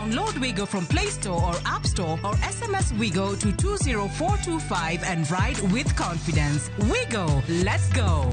Download Wigo from Play Store or App Store or SMS Wigo to 20425 and ride with confidence. Wigo, let's go.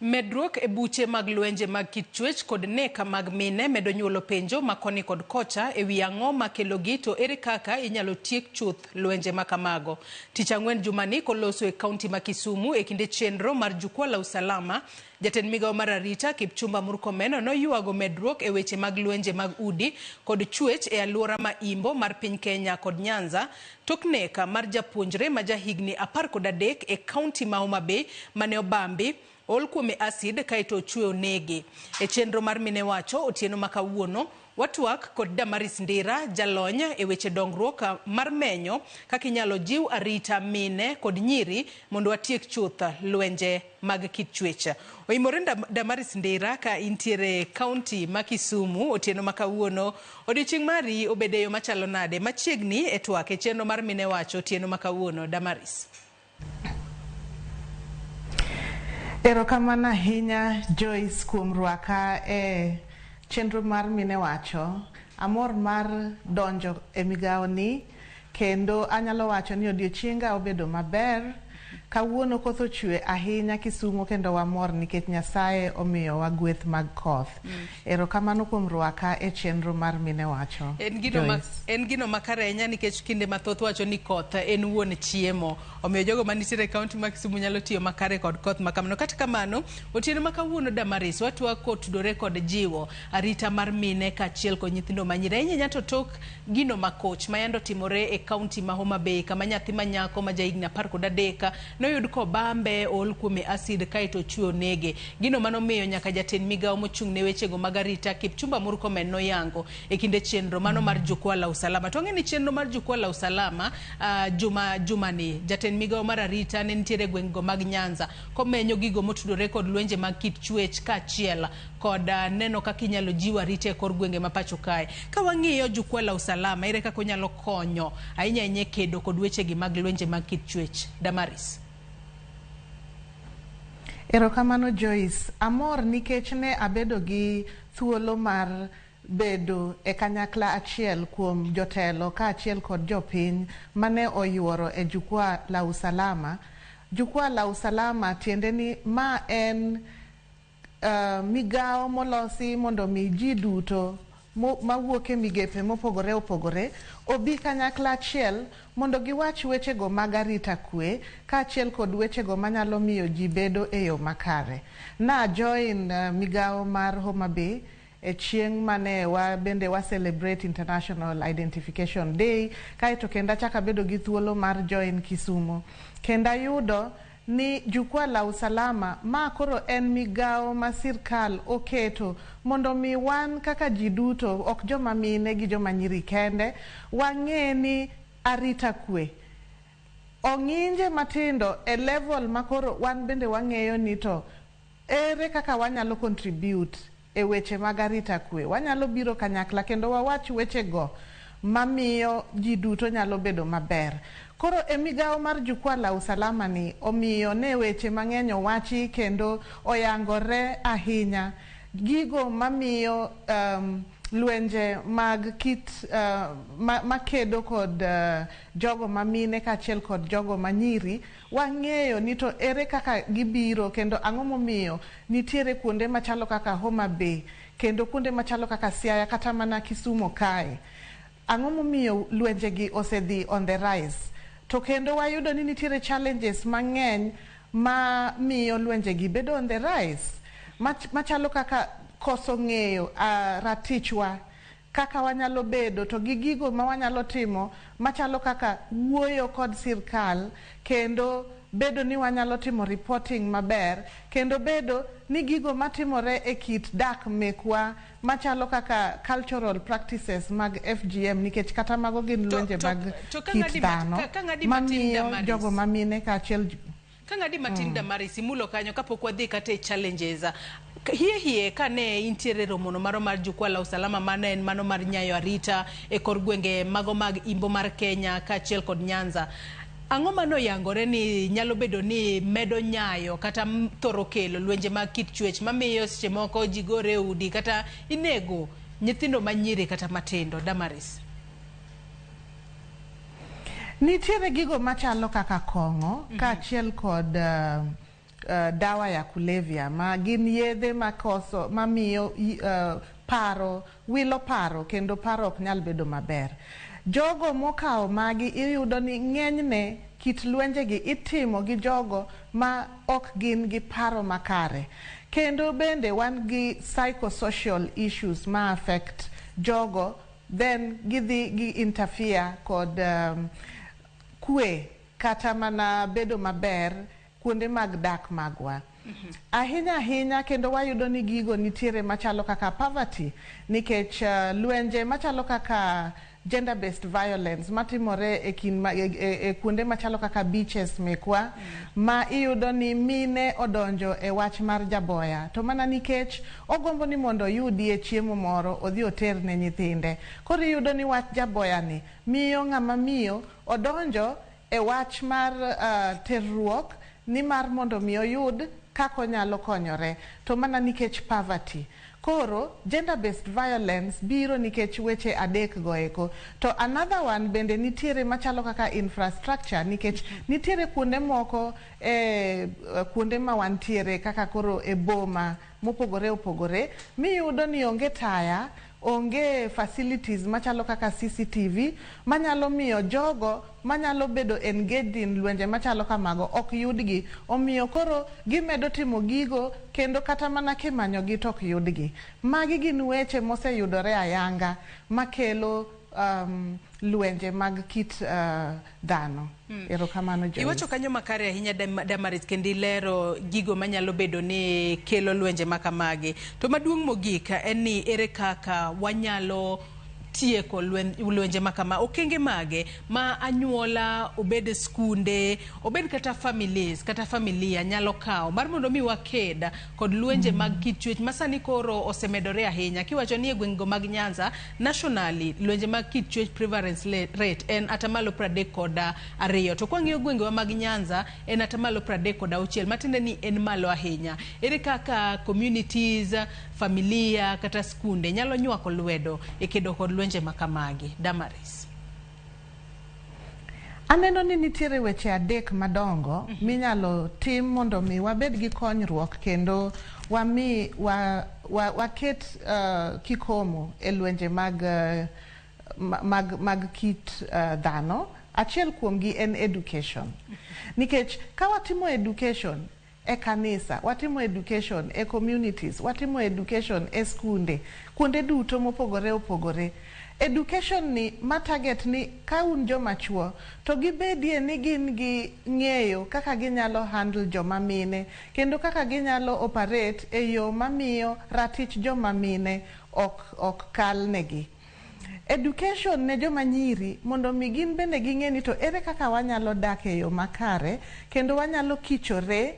Medruok e buche mag lwenje mag kitchwech kod neka mag mine medo nyuolo penjo makoni kod kocha e wi ang'o makelogi to ere kaka inyalo tiek chuth lwenje makamago. Tich Ang'wen jumani koloso e kaunti ma Kisumu e kinde chenro mar Jukwaa la Usalama, Jatend Migawo mar Arita Kipchumba Murkomen noyuago medruok e weche mag lwenje mag udi kod chwech e alwora ma Imbo mar piny Kenya kod Nyanza tok neka mar japuonjre ma jahigni 13 e kaunti ma Homa Bay mane obambi ol kuome acid kaito chwe onege. E chenro mar mine wacho otieno makawuono TWAK kod Damaryce Ndira jalony e weche dongruok mar menyo kaka inyalo jiw arita mine kod nyiri mondo atiek chuth lwenje mag kitchwecha. Oimore Damaryce Ndira ka intiere kaunti ma Kisumu otieno makawuono, odiochieng' mari obedeyo machalo nade machiegni e TWAK e chenro mar mine wacho otieno makawuono. Damaryce. Erokamano ahinya Joyce kuom rwaka e chenro mar mine wacho. Amor mar donjo e migawo ni kendo anyalo wacho ni odiochienga obedo maber. Kawuono koth ochwe ahinya Kisumu kendo wamor nikech Nyasaye omiyo wa gweth mag koth. Erokamano kuom rwaka e chenro mar mine wacho. En gino makarenya nikech kinde mathoth wacho ni koth en wuon chiemo. Omiyo jogo manitiere e kaunti ma Kisumu nyalo tiyo makare kod koth makamano. Kata kamano, otieno makawuono Damaryce TWAK kotudore kod jiwo arita mar mine kaachiel kod nyithindo manyiri. Nyato tok gino makoch mayando timore e kaunti ma Homa Bay kama nyathi manyako ma jahigni 13 noyud kobambe ol kuome acid kaito chwe onege. Gino manomiyo nyaka jatend migawo mochung' ne wechego mag arita Kipchumba Murkomen noyango e kinde chenro mano mar Jukwaa la Usalama. To ng'eni chenro mar Jukwaa la Usalama jumani jatend migawo mar arita ne nitiere gweng'go mag Nyanza komenyo gigo motudore kod lwenje mag kitchwech kaachiel kod neno kaka inyalo jiw arita e kor gwenge ma pacho kae. Ka wang'iyo Jukwaa la Usalama ere kaka onyalo konyo ahinya kedo kod wechegi mag lwenje mag kitchwech. Damaryce. Erokamano Joyce, amor nikech ne abedo gi thuolo mar bedo e kanyakla achiel kuom jotelo kaachiel kod jopiny mane oyuoro e Jukwaa la Usalama. Jukwaa la Usalama tiende ni ma en migawo molosi mondo mi ji duto mawuok e migepe mopogore opogore obi kanyakla achiel mondo giwach wechego mag arita kwe kaachiel kod wechego manyalo miyo ji bedo e yo makare. Na join migawo mar Homa Bay e chieng' mane bende wa celebrate International Identification Day kaito kenda chaka bedo gi thuolo mar join Kisumu. Kenda yudo ni Jukwaa la Usalama ma koro en migawo ma sirkal oketo mondo mi wan kaka ji duto ok joma mine gi joma nyiri kende wang'e ni arita kwe ong'inje matindo e level makoro wan bende wang'eyo ni to ere kaka wanyalo contribute e weche mag arita kwe. Wanyalo biro kanyakla kendo wawach wechego mamiyo ji duto nyalo bedo maber. Koro e migawo mar Jukwaa la Usalama ni omiyo ne weche mang'eny owachi kendo oyangore ahinya gigo mamiyo lwenje mag kit makedo kod jogo mamine kaachiel kod jogo manyiri wang'eyo ni to ere kaka gibiro kendo ang'o momiyo nitiere kuonde machalo kaka Homa Bay kendo kuonde machalo kaka Siaya kata mana Kisumu kae. Ang'o momiyo lwenjegi osedhi on the rise. To kendo wayudo ni nitiere challenges mang'eny ma miyo lwenjegi bedo on the rise. Machalo kaka koso ng'eyo ratichwa kaka wanyalo bedo to gi gigo ma wanyalo timo machalo kaka wuoyo kod sirkal kendo bedo ni wanyalo timo reporting maber kendo bedo ni gigo matimore e kit dak mekwa machalo kaka cultural practices mag FGM nikech kata mago gin lwenje mag kit dhano mamiyo jogo mamine kaachiel Kang'adi matin Damaryce mulo kanyo kapok wadhi kata challenges. hie kane intiere romono maro mar jukwaa la usalama mane en mano mar nyayo arita e kor gwenge mago mag imbo mar Kenya kaachiel kod Nyanza. Ang'o mano yangore ni nyalo bedo ni medo nyayo kata thoro kelo lwenje mag kit chwech mamiyo seche moko ji gore udi kata inego nyithindo manyiri kata matindo? Damaryce. Nitiere gigo machalo kaka kong'o kaachiel kod dawa ya kulevya ma gin yedhe makoso mamiyo paro wilo paro kendo paro ok nyal bedo maber. Jogo mokawo magi iyudo ni ng'enyne kit lwenje gi itimo gi jogo ma ok gin gi paro makare, kendo bende wan gi psychosocial issues ma affect jogo, then gidhi gi interfere kod kwe kata mana bedo maber kuonde mag dak magwa. Ahinya ahinya kendo wayudo ni gigo nitiere machalo kaka poverty, nikech lwenje machalo kaka gender based violence matimore e kuonde machalo kaka beaches mekwa, ma iyudo ni mine odonjo e wach mar jaboya to mana nikech ogombo ni mondo oyudie chiemo moro odhi oter ne nyithinde. Koro iyudo ni wach jaboya ni miyo ng'ama miyo odonjo e wach mar terruok ni mar mondo mi oyud kako nyalo konyore to mana nikech poverty. Koro gender based violence biro nikech weche adek goeko. To another one bende nitiere machalo kaka infrastructure, nikech nitiere kuonde moko kuonde ma wantiere kaka koro e boma mopogore opogore miyudo ni onge taya, onge facilities machalo kaka CCTV manyalo miyo jogo manyalo bedo engaged in lwenje machalo kamago ok yudgi, omiyo koro gimedo timo gigo kendo kata mana kimanyo gi tok yudgi. Magi gin weche moseyudore ayanga makelo lwenje mag kit dhano. Erokamano Joyce. Iwacho kanyo makare ahinya Damaryce, kendi lero gigo manyalo bedo ni kelo lwenje makamagi. To maduong' mogik en ni ere kaka wanyalo tieko lwenje makama, okenge mage ma anyuola, obed skunde, obed kata families kata familia nyalo kawo mar mondo mi waked kod lwenje mag kit chwech masani koro osemedore ahinya. Kiwacho ni e gwenge mag Nyanza nationally lwenje mag kit chwech prevalence rate en 32%, to kwang'iyo gwenge mag Nyanza en 36%, matiende ni en malo ahinya. Ere kaka communities, familia kata skunde nyalo nywako lwedo e kedo kod lwenje makamagi? Damaryce. Aneno ni nitiere weche adek madongo minyalo tim mondo mi wabed gi konyruok kendo waket kikomo e lwenje mag kit dhano. Achiel kuomgi en education, nikech ka watimo education e kanisa, watimo education e communities, watimo education e skunde, kuonde duto mopogore opogore. Education ni matarget ni ka un joma chuo to gibedie ni gin gi ng'eyo kaka ginyalo handle joma mine kendo kaka ginyalo operate e yo mamiyo ratich joma mine ok kal negi. Education ne joma nyiri mondo mi gin bende ging'e ni to ere kaka wanyalo dak e yo makare kendo wanyalo kichore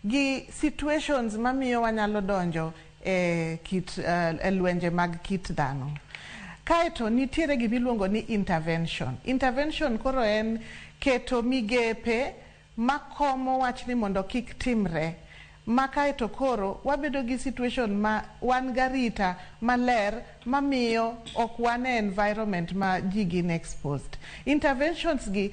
gi situations mamiyo wanyalo donjo e lwenje mag kit dhano. Kaeto nitiere gimiluongo ni intervention. Intervention koro en keto migepe makomo wach ni mondo kik timre, ma kaeto koro wabedo gi situation ma wan garita maler mamiyo ok wan e environment ma ji gin exposed. Interventions gi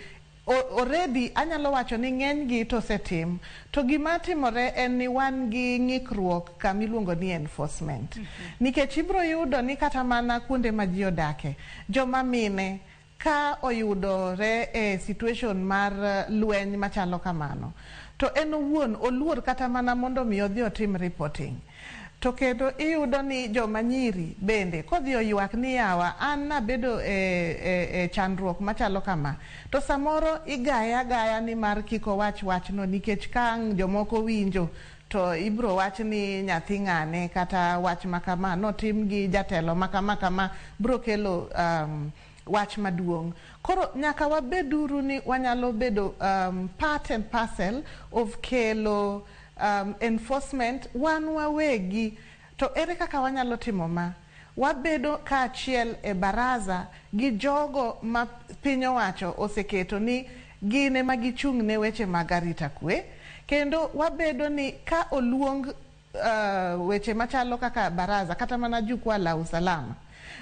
already anyalo wacho ni ng'eny gi to setim, to gima timore en ni wan gi ng'ikruok kamiluongo ni enforcement. Nikech ibro yudo ni kata mana kuonde ma ji odake, joma mine ka oyudore e situation mar lweny machalo kamano, to en owuon oluor kata mana mondo mi odhi otim reporting. To kendo iyudo ni joma nyiri bende kodhi oywak ni yawa an nabedo e chandruok machalo kama, to samoro igaya ni mar kiko wachno nikech ka jomoko winjo to ibro wach ni nyathi ng'ane kata wach makama notim gi jatelo makama bro kelo wach maduong'. Koro nyaka wabeduru ni wanyalo bedo part and parcel of kelo enforcement wan wawegi. To ere kaka wanyalo timo ma? Wabedo ka achiel e baraza gi jogo ma piny owacho oseketo ni gine ma gichung' ne weche mag arita kwe. Kendo wabedo ni ka oluong weche machalo kaka baraza kata mana jukwaa la usalama,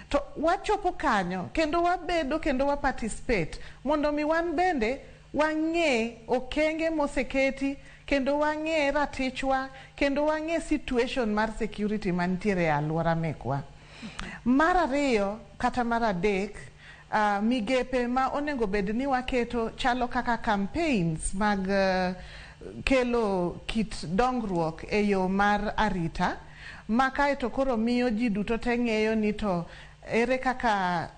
to wachopo kanyo kendo wabedo kendo wa participate mondo mi wan bende wang'e okenge moseketi kendo wang'e ratichwa kendo wang'e situation mar security mantiere e alwora mekwa. Mar ariyo kata mar adek, migepe ma onego bed ni waketo chalo kaka campaigns mag kelo kit dongruok e yo mar arita, ma kaeto koro miyo ji duto te ng'eyo ni to ere kaka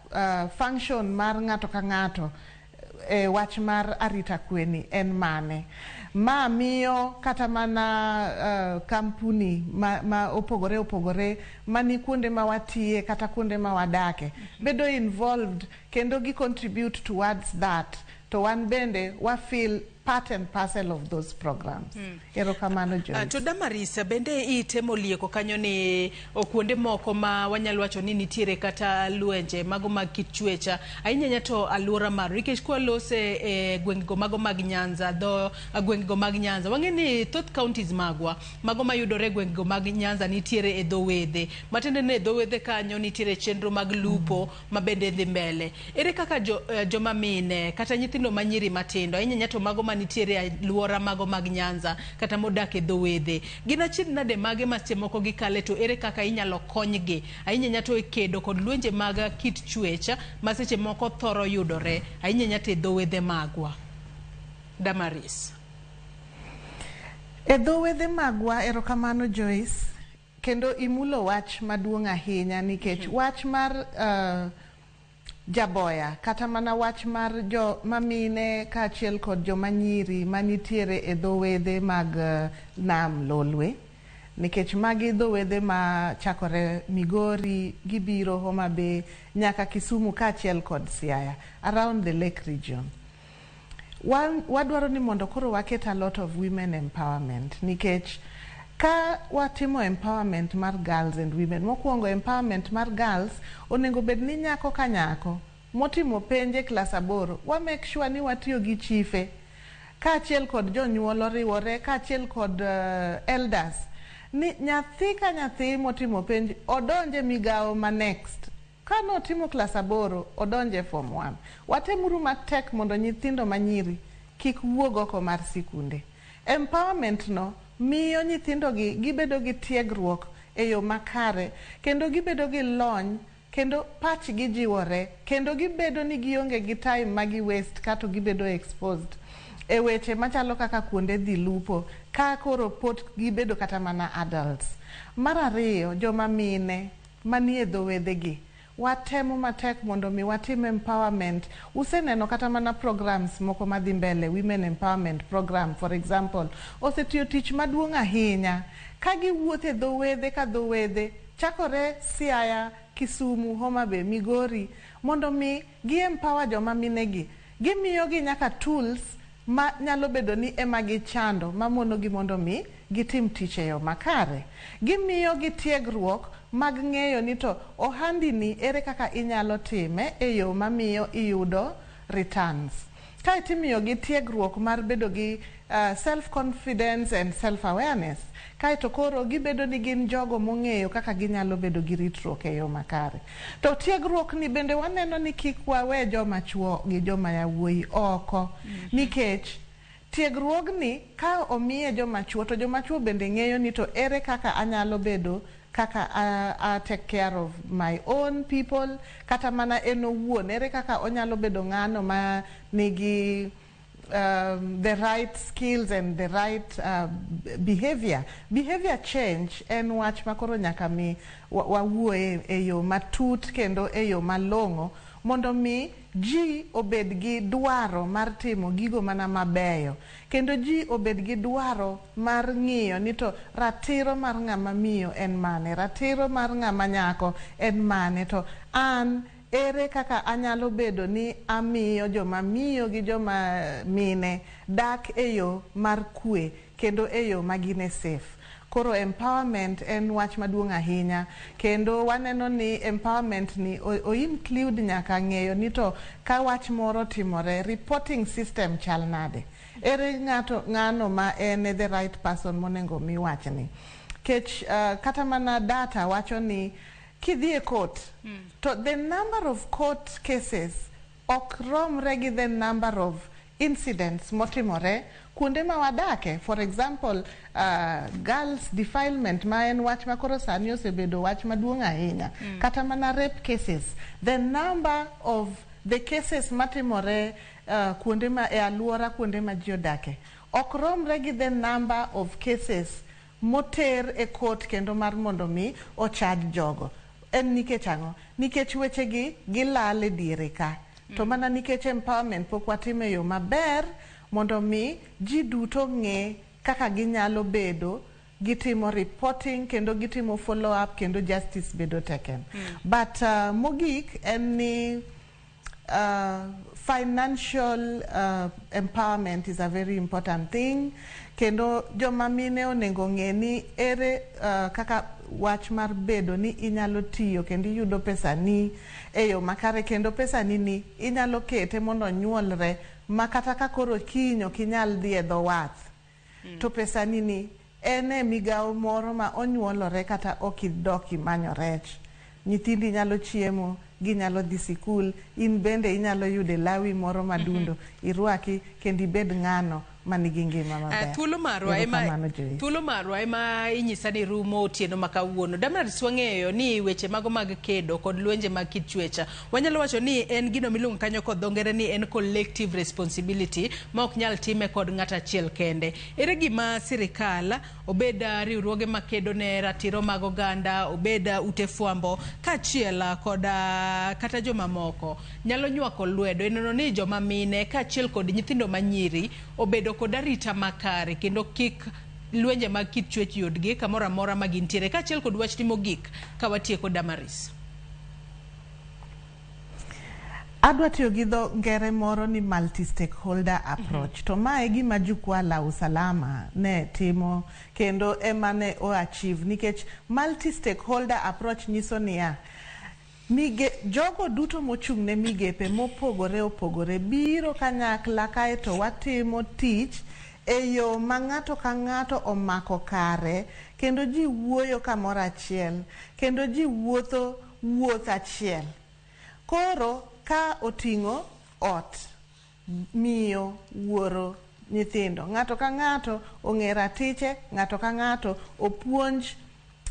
function mar ng'ato ka ng'ato e wach mar arita kweni en mane. Ma miyo kata mana kampuni ma opogore opogore mani kuonde ma watie kata kuonde ma wadake bedo involved kendo gi contribute towards that, to wan bende wa feel part and parcel of those programs. Erokamano Joyce. To Damaryce, bende itemo lieko kanyo ni kuonde moko ma wanyalo wacho ni nitiere kata lwenje mago mag kit chwecha ahinya to alwora mar nikech kwa lose e gwengego mago mag Nyanza gwengego mag Nyanza wang'e ni thoth counties magwa mago mayudore gwengego mag Nyanza nitiere e dho wedhe matende ne dho wedhe kanyo nitiere chenro mag lupo ma bende dhi mbele. Ere kaka joma mine kata nyithindo manyiri matindo ahinya to mago nitiere alwora mago mag Nyanza kata modak e dho wedhe gin achiedh nade mage ma seche moko gikale, to ere kaka inyalo konygi ahinya to e kedo kod lwenje mag kit chwecha ma seche moko thoro yudore ahinya to e dho wedhe magwa? Damaryce. E dho wedhe magwa, erokamano Joyce, kendo imulo wach maduong' ahinya nikech wach mar jaboya kata mana wach mar jo mamine kaachiel kod joma nyiri manitiere e dho wedhe mag nam Lolwe, nikech magi dho wedhe ma chakore Migori gibiro Homa Bay nyaka Kisumu kaachiel kod Siaya, around the lake region. Wadwaro ni mondo koro waket a lot of women empowerment, nikech ka watimo empowerment mar girls and women, mokwongo empowerment mar girls onego bed ni nyako ka nyako motimo penje klas 8 wa make sure ni watiyo gi chife kaachiel kod jonyuol oriwore kaachiel kod elders ni nyathi ka nyathi motimo penj odonje migawo ma next. Ka notimo klas 8 odonje form 1. Watemuru matek mondo nyithindo manyiri kik wuog oko mar sikunde. Empowerment no miyo nyithindo gi gibedo gi tiegruok e yo makare kendo gibedo gi lony kendo pach gi jiwore kendo gibedo ni gionge gi time magi waste kato gibedo exposed e weche machalo kaka kuonde dhi lupo ka koro pot gibedo kata mana adults. Mar ariyo, joma mine manie dho wedhe gi watemo matek mondo mi watim empowerment. Useneno kata mana programs moko madhi mbele, women empowerment program for example, osetiyo tich maduong' ahinya ka giwuothe dho wedhe ka dho wedhe chakore Siaya, Kisumu, Homa Bay, Migori, mondo mi gi empower joma mine gi. Gimiyo gi nyaka tools ma nyalo bedo ni ema gichando mamono gi mondo mi gitim tich e yo makare. Gimiyo gi tiegruok mag ng'eyo ni to ohandi ni ere kaka inyalo time e yo mamiyo iyudo returns. Ka itimiyo gi tiegruok mar bedo gi self-confidence and self-awareness, kaeto koro gibedo ni gin jogo mong'eyo kaka ginyalo bedo gi ritruok e yo makare. To tiegruok ni bende waneno ni kik wawe joma chuo gi joma yawuoyi oko, nikech tiegruogni ka omiye joma chuo to joma chuo bende ng'eyo ni to ere kaka anyalo bedo kaka I take care of my own people, kata mana eno wuon ere kaka onyalo bedo ng'ano ma nigi the right skills and the right behavior change en wach makoro nyaka mi wawuoye e yo matut kendo e yo malong'o mondo mi ji obed gi dwaro mar timo gigo mana mabeyo kendo ji obed gi dwaro mar ng'iyo ni to ratiro mar ng'ama miyo en mane, ratiro mar ng'ama nyako en mane, to an ere kaka anyalo bedo ni amiyo joma miyo gi joma mine dak e yo mar kwe kendo e yo magine safe. Koro empowerment en wach maduong' ahinya, kendo waneno ni empowerment ni o include nyaka ng'eyo ni to ka wach moro timore, reporting system chal nade. Ere ng'ano ma en the right person monengo mi wachni. Kech kata mana data wacho ni kidhi e court, to the number of court cases ok romre gi the number of incidents motimore kuonde ma wadake. For example, girls defilement ma en wach ma koro sani osebedo wach maduong' ahinya, kata mana rape cases, the number of the cases matimore kuonde ma e aluora kuonde ma ji odake ok romre gi the number of cases moter e court kendo mar mondo mi o charge jogo. En nikech ang'o? Nikech wechegi gilal e diere ka. To mana nikech empowerment pok watime yo maber mondo mi ji duto ng'e kaka ginyalo bedo gitimo reporting kendo gitimo follow up kendo justice bedo taken. But mogik en ni financial empowerment is a very important thing, kendo joma mine onengo ng'e ni ere kaka wach mar bedo ni inyalo tiyo kendo iyudo pesa ni e yo makare, kendo pesa ni inyalo kete mondo nyuolre makata ka koro kinyo kinyal dhi e dho wath, to pesa ni ene migawo moro ma onyuolore kata okidok imanyo rech. Nyithindi nyalo chiemo, ginyalo dhi sikul, in bende inyalo yude lawi moro madundo, irwaki kendo ibed ng'ano manigi ngima maber. Thuolo marwa ema inyisa ni rumo otieno makawuono. Damaryce, wang'eyo ni weche mago mag kedo kod lwenje mag kit chwecha, wanyalo wacho ni en gino miluongo kanyo kod dho ngere ni en collective responsibility ma ok nyal time kod ng'ato achiel kende. Ere gima sirikal, obed riwruoge makedo ne ratiro mag oganda, obed ute fwambo kaachiel kod kata joma moko nyalo nywako lwedo neno ni joma mine kaachiel kod nyithindo manyiri obedo kod arita makare kendo kik lwenje mag kit chwech yudgi kamoro amora ma gintiere, kaachiel kod wach mogik ka watieko Damaryce? Adwa tiyo gi dho ngere moro ni multi-stakeholder approach. To mae gima jukwaa la usalama ne timo kendo ema ne o achieve, nikech multi-stakeholder approach nyiso niya, jogo duto mochung' ne migepe mopogore opogore biro kanyakla kaeto watimo tich e yo ma ng'ato ka ng'ato omako kare, kendo ji wuoyo kamoro achiel, kendo ji wuotho wuoth achiel. Koro ka oting'o ot, miyo, wuoro, nyithindo, ng'ato ka ng'ato ong'e ratiche, ng'ato ka ng'ato opuonj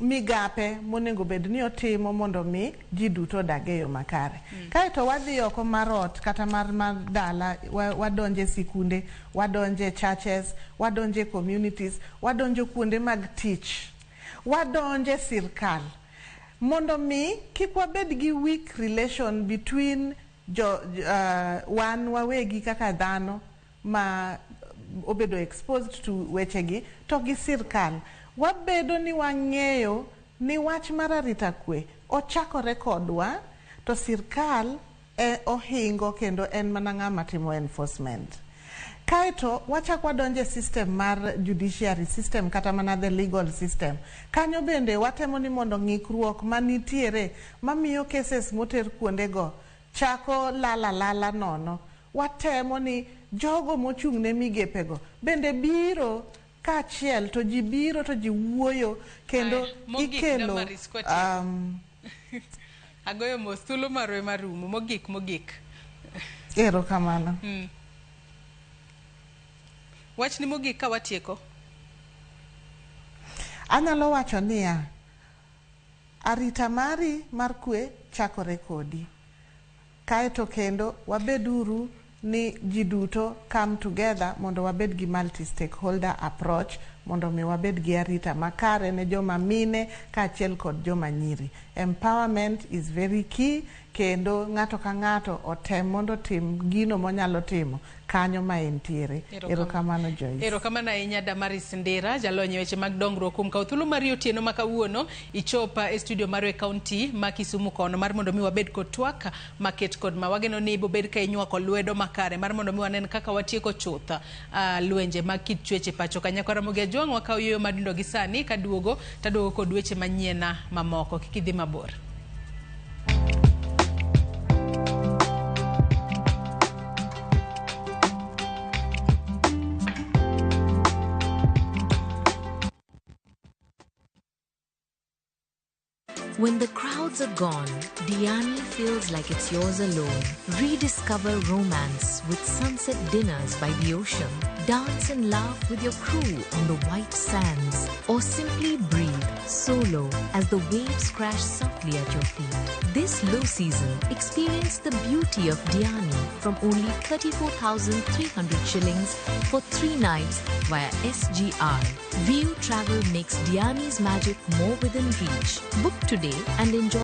migape monego bed ni otimo mondo mi ji duto odag e yo makare. Kaeto wadhi oko mar ot kata mar dala, wadonje sikunde, wadonje churches, wadonje communities, wadonje kuonde mag tich, wadonje sirkal, mondo mi kik wabed gi weak relation between wan wawegi kaka dhano ma obedo exposed to wechegi to gi sirkal. Wabedo ni wang'eyo ni wach mar arita kwe ochakore kodwa, to sirkal ohingo kendo en mana ng'ama timo enforcement. Kaeto wachak wadonje system mar judiciary system kata mana the legal system. Kanyo bende watemo ni mondo ng'ikruok manitiere mamiyo cases moter kuondego chako lala nono. Watemo ni jogo mochung' ne migepego bende biro kaachiel, to ji biro to ji wuoyo kendo ikelo agoyo mos, thuolo marwe marumo. Mogik ero kamano. Wach ni mogik ka watieko. Anyalo wacho niya, arita mari mar kwe chakore kodi, kaeto kendo wabeduru ni ji duto come together mondo wabed gi multi-stakeholder approach mondo mi wabed gi arita makare ne joma mine kaachiel kod joma nyiri. Empowerment is very key, kendo ng'ato ka ng'ato otem mondo tim gino monyalo timo kanyo ma entiere. Erokamano Joyce. Erokamano ahinya Damaryce Ndira, jalony e weche mag dongruok kuom kawo thuolo mar otieno ma kawuono ichopa e studio mar kaunti ma Kisumu kono mar mondo mi wabed kod twak maket kod ma wageno ni bobed ka inywako lwedo makare mar mondo mi wanen kaka watieko chuth lwenje mag kit chweche pacho kanyakora Mogi Ajwang' wakawo yo madindo gi sani taduogo kod weche manyiena mamoko kik idhi mabor. When the crowds are gone, Diani feels like it's yours alone. Rediscover romance with sunset dinners by the ocean. Dance and laugh with your crew on the white sands. Or simply breathe solo as the waves crash softly at your feet. This low season, experience the beauty of Diani from only 34,300 shillings for 3 nights via SGR. View Travel makes Diani's magic more within reach. Book today and enjoy